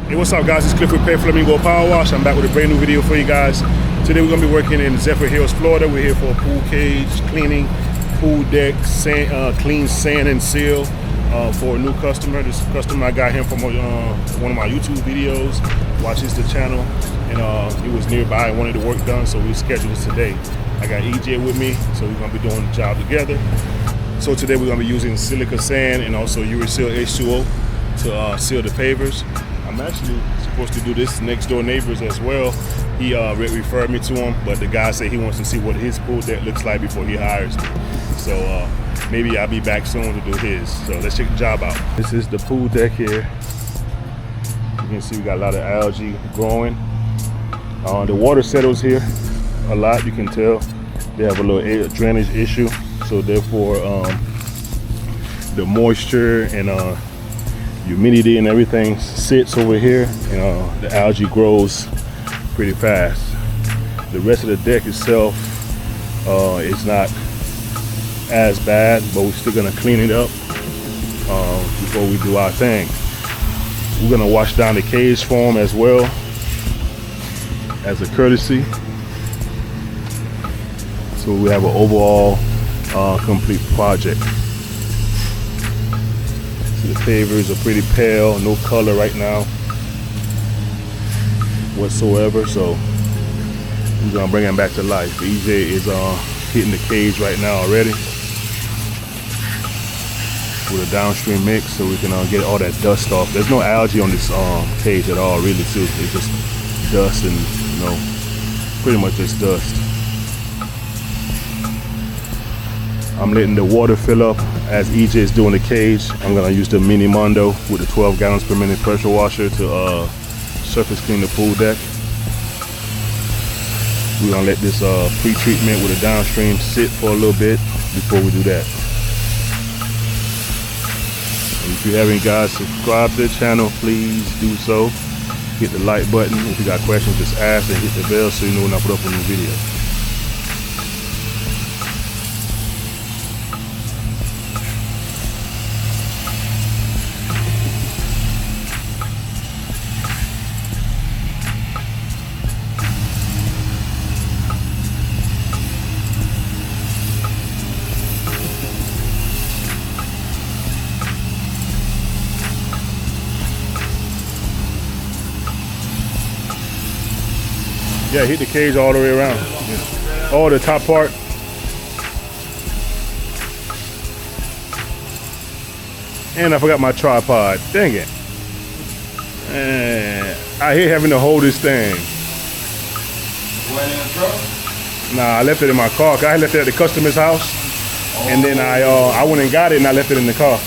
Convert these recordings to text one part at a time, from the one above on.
Hey, what's up guys, it's Cliff with Paver Flamingo Power Wash. I'm back with a brand new video for you guys. Today we're going to be working in Zephyr Hills, Florida. We're here for a pool cage cleaning, pool deck, clean sand and seal for a new customer. This customer, I got him from one of my YouTube videos, watches the channel, and he was nearby and wanted the work done, so we scheduled this today. I got EJ with me, so we're going to be doing the job together. So today we're going to be using silica sand and also Ureseal H20 to seal the pavers. I'm actually supposed to do this next door neighbors as well. He referred me to him, but the guy said he wants to see what his pool deck looks like before he hires me. So maybe I'll be back soon to do his. So let's check the job out. This is the pool deck here. You can see we got a lot of algae growing. The water settles here a lot, you can tell. They have a little drainage issue, so therefore the moisture and humidity and everything sits over here, and the algae grows pretty fast. The rest of the deck itself is not as bad, but we're still gonna clean it up before we do our thing. We're gonna wash down the cage foam as well as a courtesy, so we have an overall complete project. The pavers are pretty pale, no color right now whatsoever, so we're gonna bring them back to life. EJ is hitting the cage right now already with a downstream mix, so we can get all that dust off. There's no algae on this cage at all, really, too. It's just dust and pretty much just dust. I'm letting the water fill up as EJ is doing the cage. I'm gonna use the Mini Mondo with the 12 gallons per minute pressure washer to surface clean the pool deck. We're gonna let this pre-treatment with a downstream sit for a little bit before we do that. And if you haven't guys subscribed to the channel, please do so. Hit the like button. If you got questions, just ask, and hit the bell so you know when I put up a new video. Yeah, hit the cage all the way around. Yeah. Oh, the top part. And I forgot my tripod. Dang it. I hate having to hold this thing. Went in the truck? Nah, I left it in my car. I left it at the customer's house. And then I went and got it and I left it in the car.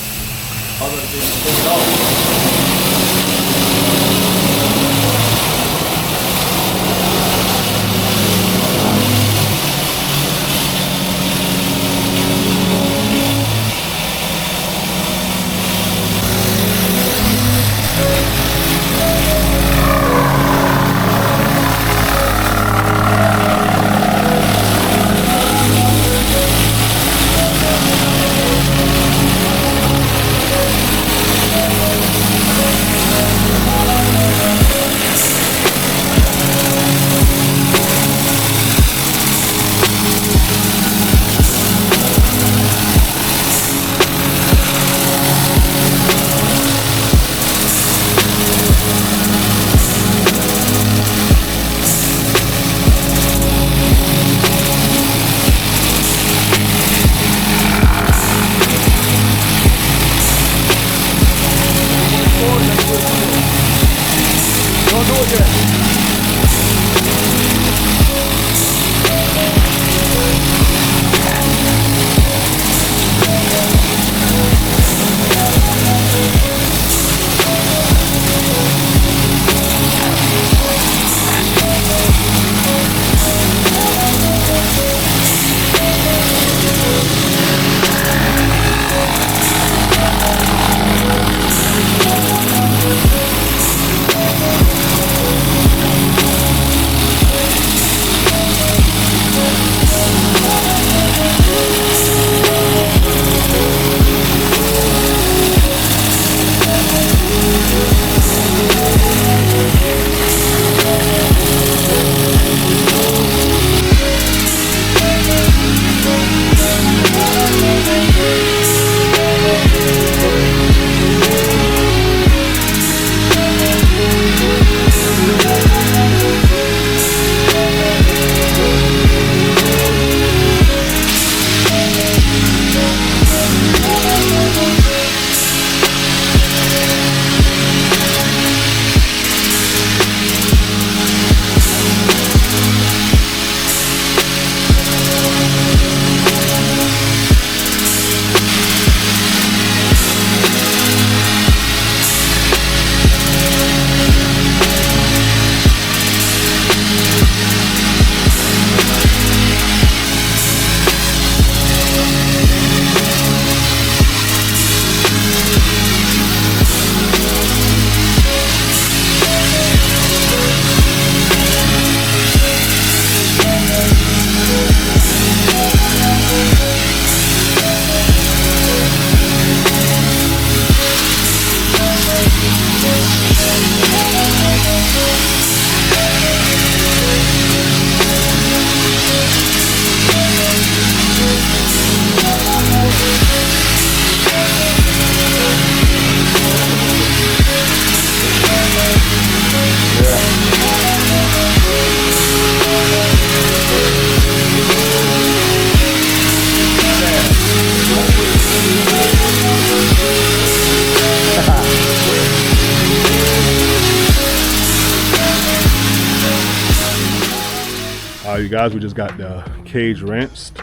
guys, we just got the cage rinsed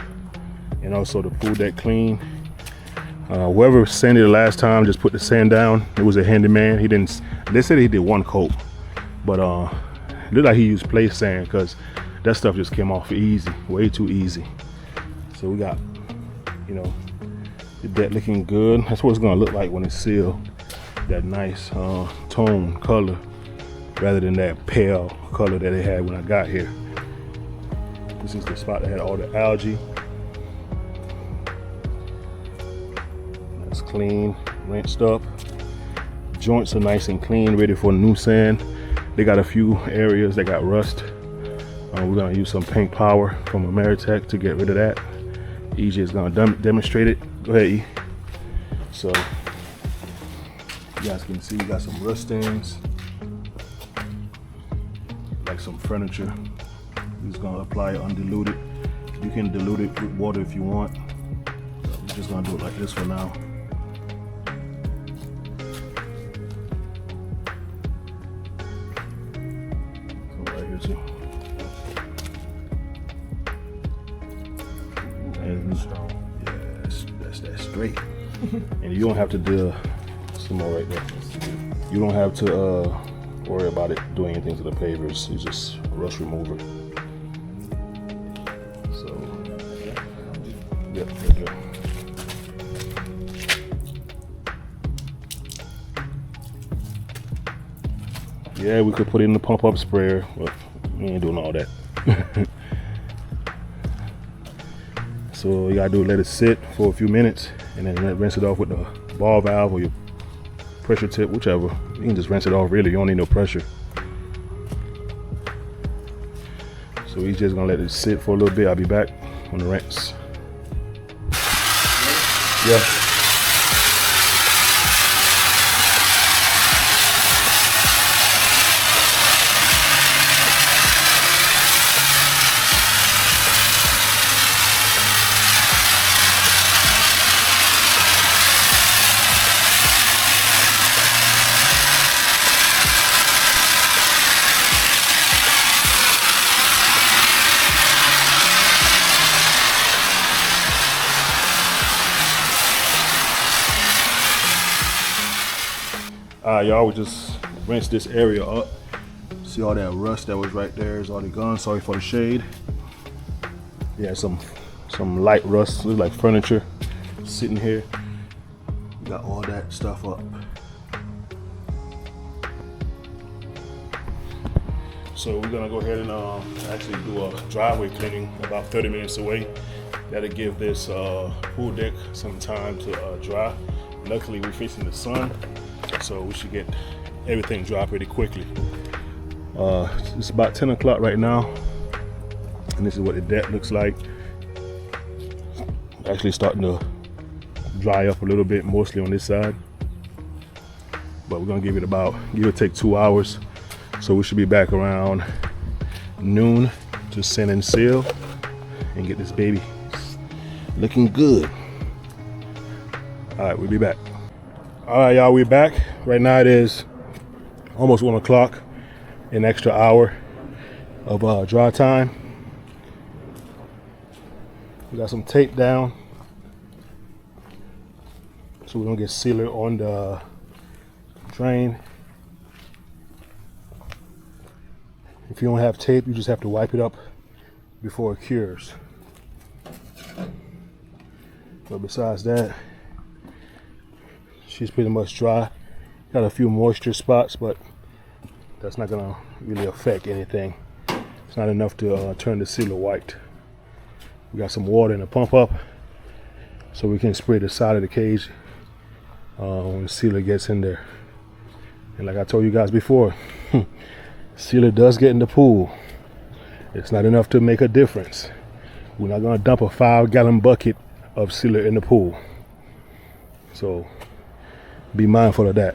and also the pool deck clean. Whoever sanded it last time just put the sand down. It was a handyman. He didn't. They said he did one coat, but it looked like he used place sand because that stuff just came off easy, way too easy. So we got, you know, the deck looking good. That's what it's gonna look like when it's sealed. That nice tone color rather than that pale color that it had when I got here. This is the spot that had all the algae. That's clean, rinsed up. Joints are nice and clean, ready for new sand. They got a few areas that got rust. We're gonna use some paint power from Ameritech to get rid of that. EJ is gonna demonstrate it. Go ahead, E. So you guys can see we got some rust stains, like some furniture. We're just gonna apply it undiluted. You can dilute it with water if you want. So we're just gonna do it like this for now. So right here too. And yeah, that's straight. And you don't have to do some more right there. You don't have to worry about it doing anything to the pavers. It's just rust remover. So, yep, right there. Yeah, we could put it in the pump up sprayer, but we ain't doing all that. So you gotta do is let it sit for a few minutes and then rinse it off with the ball valve or your pressure tip, whichever. You can just rinse it off, really. You don't need no pressure. So we're just gonna let it sit for a little bit. I'll be back on the rinse. Yeah. Y'all, we just rinse this area up. See all that rust that was right there is already gone. Sorry for the shade. Yeah, some light rust, looks like furniture sitting here. Got all that stuff up. So we're gonna go ahead and actually do a driveway cleaning about 30 minutes away. That'll give this pool deck some time to dry. Luckily, we're facing the sun, so we should get everything dry pretty quickly. It's about 10 o'clock right now, and this is what the deck looks like. Actually starting to dry up a little bit, mostly on this side. But we're gonna give it take 2 hours. So we should be back around noon to sand and seal and get this baby looking good. All right, we'll be back. All right, y'all, we're back. Right now it is almost 1 o'clock, an extra hour of dry time. We got some tape down, so we don't get sealer on the drain. If you don't have tape, you just have to wipe it up before it cures. But besides that, she's pretty much dry. Got a few moisture spots, but that's not gonna really affect anything. It's not enough to turn the sealer white. We got some water in the pump up, so we can spray the side of the cage when the sealer gets in there. And like I told you guys before, sealer does get in the pool. It's not enough to make a difference. We're not gonna dump a 5-gallon bucket of sealer in the pool. So be mindful of that.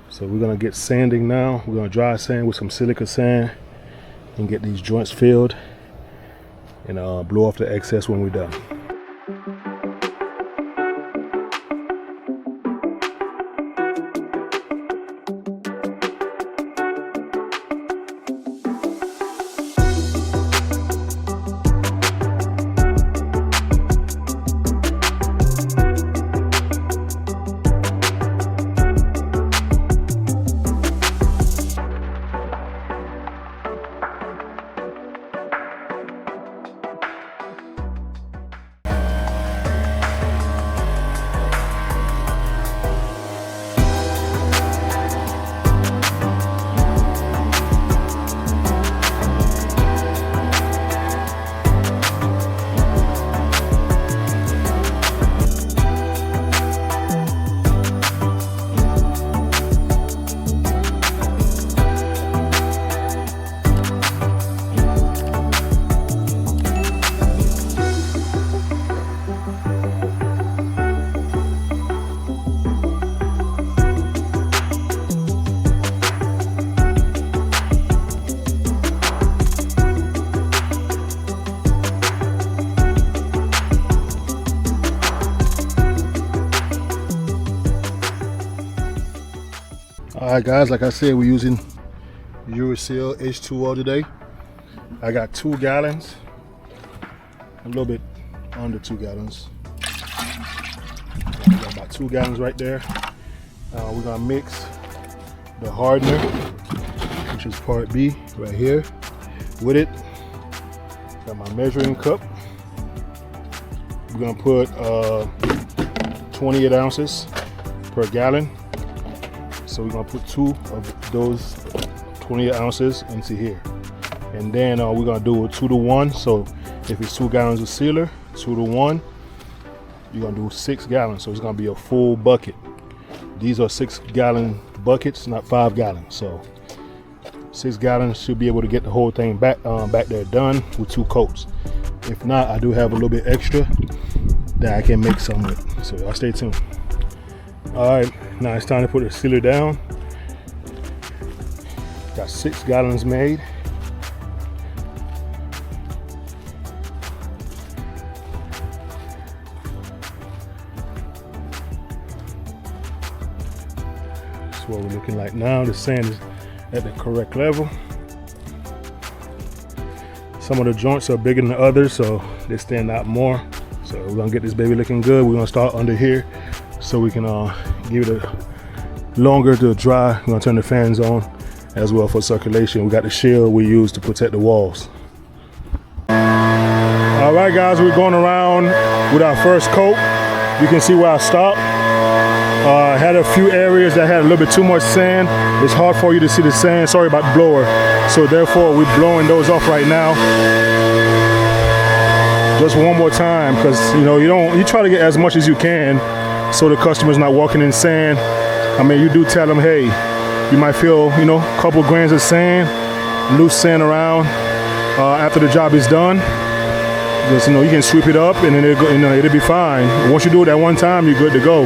So we're gonna get sanding now. We're gonna dry sand with some silica sand and get these joints filled and blow off the excess when we're done. Alright guys, like I said, we're using Ureseal H20 today. I got 2 gallons, a little bit under 2 gallons. I got about 2 gallons right there. We're gonna mix the hardener, which is part B right here, with it. Got my measuring cup. We're gonna put 28 ounces per gallon. So we're gonna put 2 of those 28 ounces into here. And then we're gonna do a 2 to 1. So if it's 2 gallons of sealer, 2 to 1, you're gonna do 6 gallons. So it's gonna be a full bucket. These are 6-gallon buckets, not 5 gallons. So 6 gallons should be able to get the whole thing back there done with 2 coats. If not, I do have a little bit extra that I can make some with. So y'all stay tuned. All right, now it's time to put the sealer down. Got 6 gallons made. That's what we're looking like now. The sand is at the correct level. Some of the joints are bigger than others, so they stand out more. So we're gonna get this baby looking good. We're gonna start under here so we can give it a longer to dry. We're gonna turn the fans on as well for circulation. We got the shield we use to protect the walls. All right guys, we're going around with our first coat. You can see where I stopped. I had a few areas that had a little bit too much sand. It's hard for you to see the sand. Sorry about the blower. So therefore we're blowing those off right now. Just one more time, because you try to get as much as you can so the customer's not walking in sand. I mean, you do tell them, hey, you might feel, a couple grains of sand, loose sand around after the job is done. Just, you can sweep it up and then it'll be fine. Once you do it that one time, you're good to go.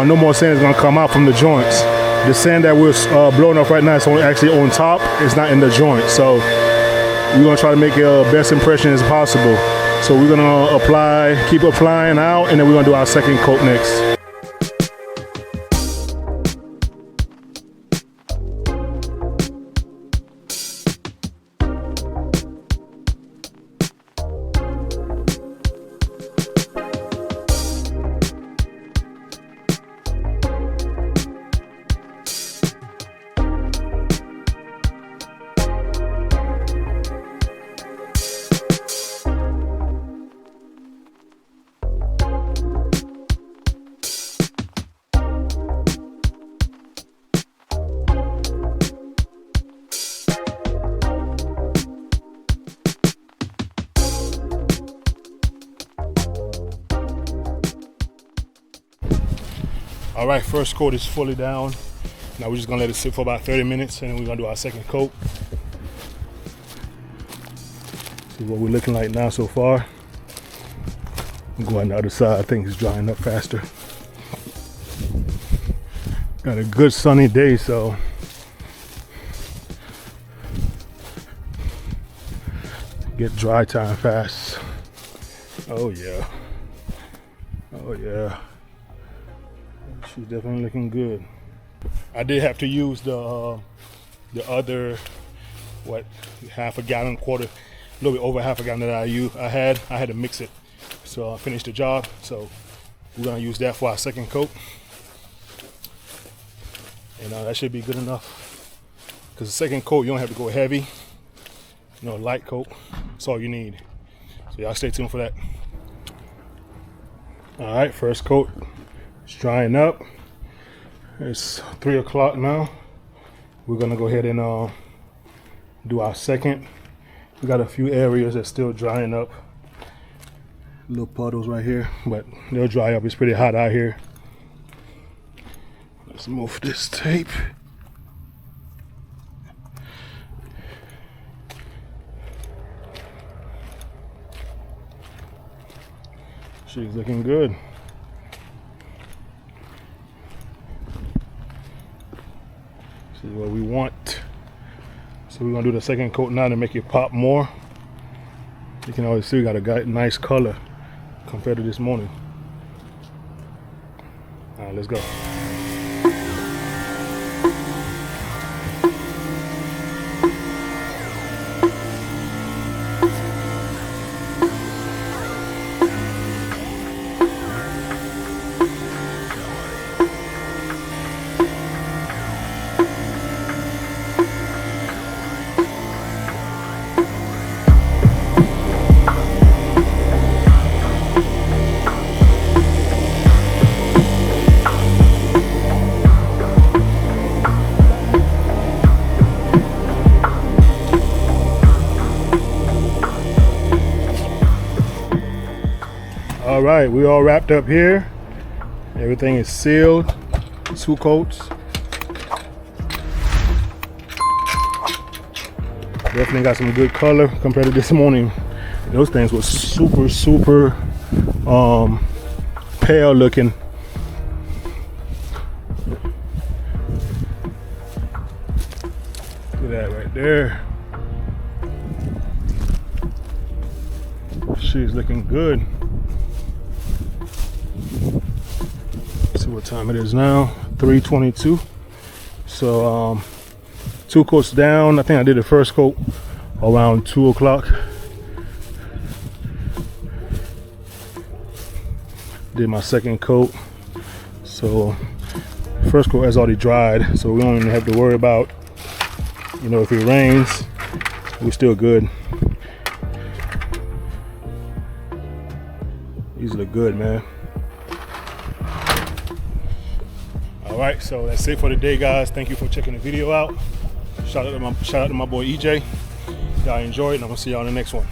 No more sand is gonna come out from the joints. The sand that we're blowing off right now is actually on top. It's not in the joint. So we're gonna try to make a best impression as possible. So we're gonna keep applying out, and then we're gonna do our second coat next. All right, first coat is fully down. Now we're just gonna let it sit for about 30 minutes, and then we're gonna do our second coat. See what we're looking like now so far. I'm going on the other side. I think it's drying up faster. Got a good sunny day, so get dry time fast. Oh yeah. Oh yeah. She's definitely looking good. I did have to use the other, half a gallon, a little bit over half a gallon that I had to mix it. So I finished the job. So we're gonna use that for our second coat. And that should be good enough. Because the second coat, you don't have to go heavy. Light coat. That's all you need. So y'all stay tuned for that. All right, first coat. It's drying up. It's 3 o'clock now. We're gonna go ahead and do our second. We got a few areas that's still drying up. Little puddles right here, but they'll dry up. It's pretty hot out here. Let's move this tape. She's looking good. This is what we want. So we're gonna do the second coat now to make it pop more. You can always see we got a nice color compared to this morning. All right, let's go. All right, we all wrapped up here. Everything is sealed. 2 coats. Definitely got some good color compared to this morning. Those things were super pale looking. Look at that right there. She's looking good. Let's see what time it is now. 3:22. So 2 coats down. I think I did the first coat around 2 o'clock. Did my second coat. So first coat has already dried, so we don't even have to worry about, you know, if it rains, we're still good. These look good, man. All right, so that's it for the day, guys. Thank you for checking the video out. Shout out to my boy EJ. Y'all enjoy it, and I'm gonna see y'all in the next one.